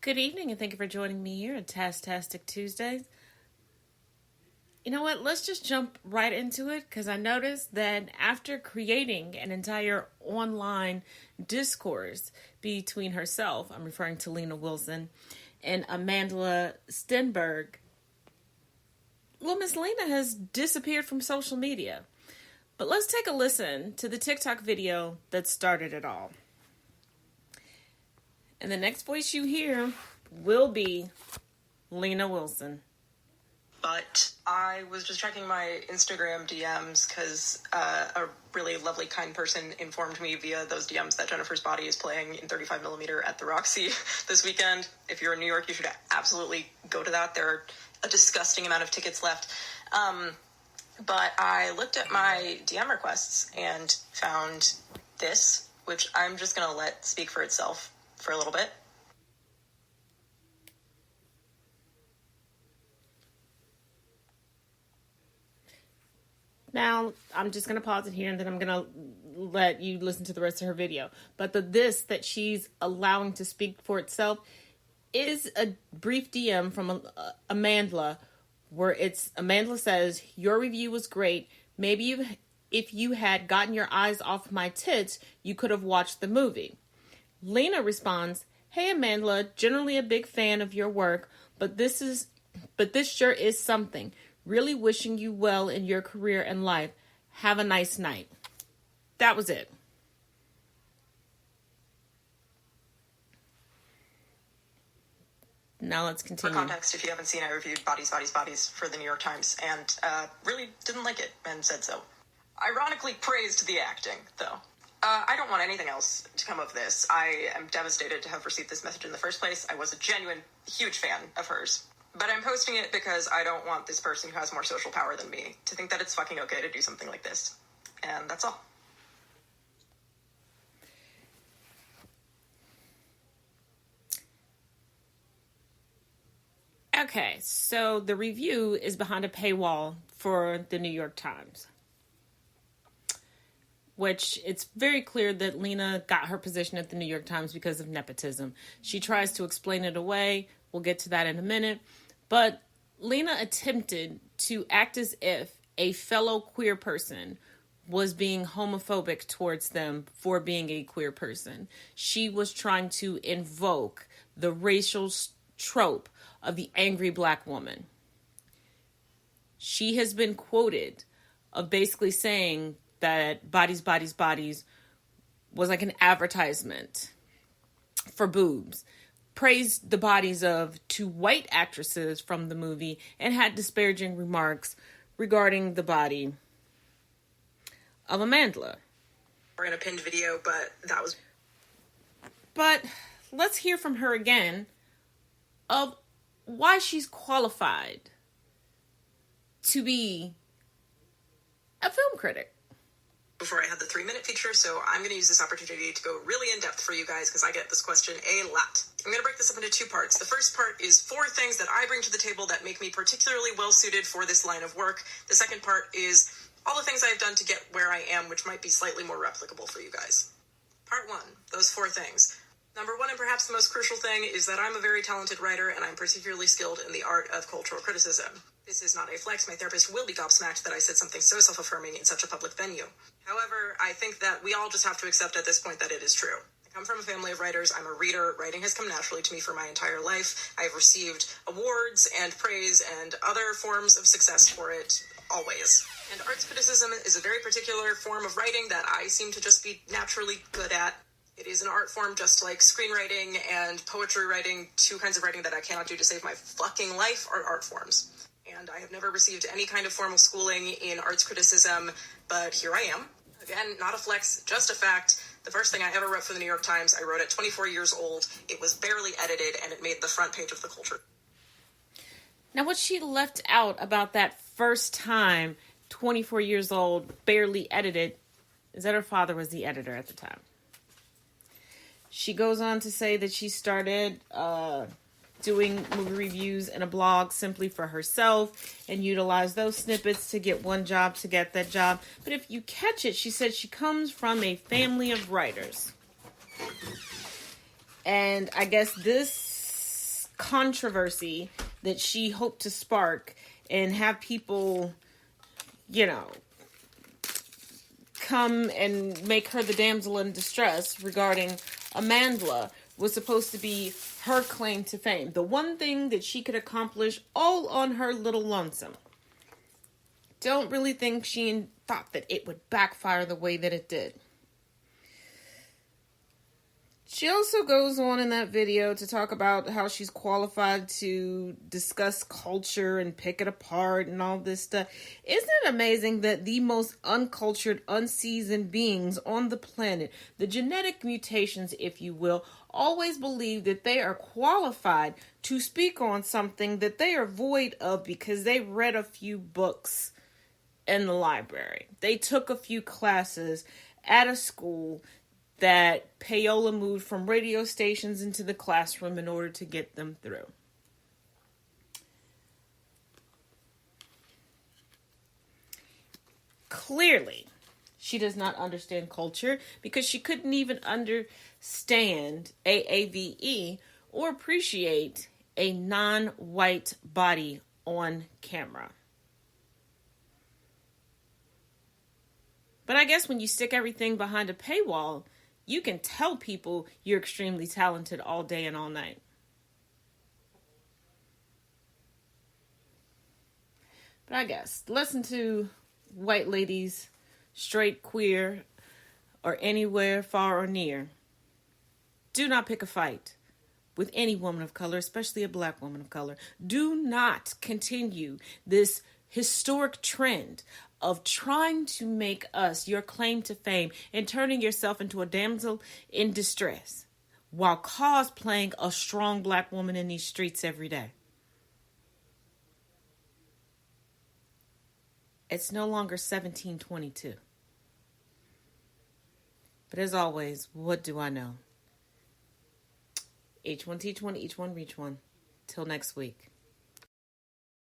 Good evening, and thank you for joining me here at Tastastic Tuesdays. You know what? Let's just jump right into it, because I noticed that after creating an entire online discourse between herself, I'm referring to Lena Wilson, and Amanda Stenberg, well, Miss Lena has disappeared from social media. But let's take a listen to the TikTok video that started it all. And the next voice you hear will be Lena Wilson. But I was just checking my Instagram DMs because a really lovely, kind person informed me via those DMs that Jennifer's Body is playing in 35mm at the Roxy this weekend. If you're in New York, you should absolutely go to that. There are a disgusting amount of tickets left. But I looked at my DM requests and found this, which I'm just going to let speak for itself for a little bit. Now, I'm just going to pause it here, and then I'm going to let you listen to the rest of her video. But this that she's allowing to speak for itself is a brief DM from Amanda, where Amanda says, "Your review was great. Maybe if you had gotten your eyes off my tits, you could have watched the movie." Lena responds, "Hey Amanda, generally a big fan of your work, but this sure is something. Really wishing you well in your career and life. Have a nice night." That was it. Now let's continue. For context, if you haven't seen, I reviewed Bodies, Bodies, Bodies for the New York Times and really didn't like it and said so. Ironically praised the acting, though. I don't want anything else to come of this. I am devastated to have received this message in the first place. I was a genuine, huge fan of hers. But I'm posting it because I don't want this person who has more social power than me to think that it's fucking okay to do something like this. And that's all. Okay, so the review is behind a paywall for the New York Times, which it's very clear that Lena got her position at the New York Times because of nepotism. She tries to explain it away. We'll get to that in a minute. But Lena attempted to act as if a fellow queer person was being homophobic towards them for being a queer person. She was trying to invoke the racial trope of the angry black woman. She has been quoted of basically saying that Bodies, Bodies, Bodies was like an advertisement for boobs, praised the bodies of two white actresses from the movie, and had disparaging remarks regarding the body of Amanda. We're in a pinned video, but that was... But let's hear from her again of why she's qualified to be a film critic. Before I had the 3-minute feature, so I'm going to use this opportunity to go really in depth for you guys because I get this question a lot. I'm going to break this up into 2 parts. The first part is 4 things that I bring to the table that make me particularly well suited for this line of work. The second part is all the things I've done to get where I am, which might be slightly more replicable for you guys. Part 1, those 4 things. Number 1, and perhaps the most crucial thing, is that I'm a very talented writer and I'm particularly skilled in the art of cultural criticism. This is not a flex. My therapist will be gobsmacked that I said something so self-affirming in such a public venue. However, I think that we all just have to accept at this point that it is true. I come from a family of writers. I'm a reader. Writing has come naturally to me for my entire life. I've received awards and praise and other forms of success for it, always. And arts criticism is a very particular form of writing that I seem to just be naturally good at. It is an art form just like screenwriting and poetry writing, 2 kinds of writing that I cannot do to save my fucking life, are art forms. And I have never received any kind of formal schooling in arts criticism, but here I am. Again, not a flex, just a fact. The first thing I ever wrote for the New York Times, I wrote at 24 years old. It was barely edited, and it made the front page of the Culture. Now, what she left out about that first time, 24 years old, barely edited, is that her father was the editor at the time. She goes on to say that she started doing movie reviews and a blog simply for herself and utilize those snippets to get one job to get that job. But if you catch it, she said she comes from a family of writers. And I guess this controversy that she hoped to spark and have people, come and make her the damsel in distress regarding Amandla was supposed to be her claim to fame. The one thing that she could accomplish all on her little lonesome. Don't really think she thought that it would backfire the way that it did. She also goes on in that video to talk about how she's qualified to discuss culture and pick it apart and all this stuff. Isn't it amazing that the most uncultured, unseasoned beings on the planet, the genetic mutations, if you will, always believe that they are qualified to speak on something that they are void of because they read a few books in the library. They took a few classes at a school that payola moved from radio stations into the classroom in order to get them through. Clearly, she does not understand culture because she couldn't even understand AAVE or appreciate a non-white body on camera. But I guess when you stick everything behind a paywall, you can tell people you're extremely talented all day and all night. But I guess, listen to white ladies, straight, queer, or anywhere far or near. Do not pick a fight with any woman of color, especially a black woman of color. Do not continue this historic trend of trying to make us your claim to fame and turning yourself into a damsel in distress while cosplaying a strong black woman in these streets every day. It's no longer 1722. But as always, what do I know? Each one teach one, each one reach one. Till next week.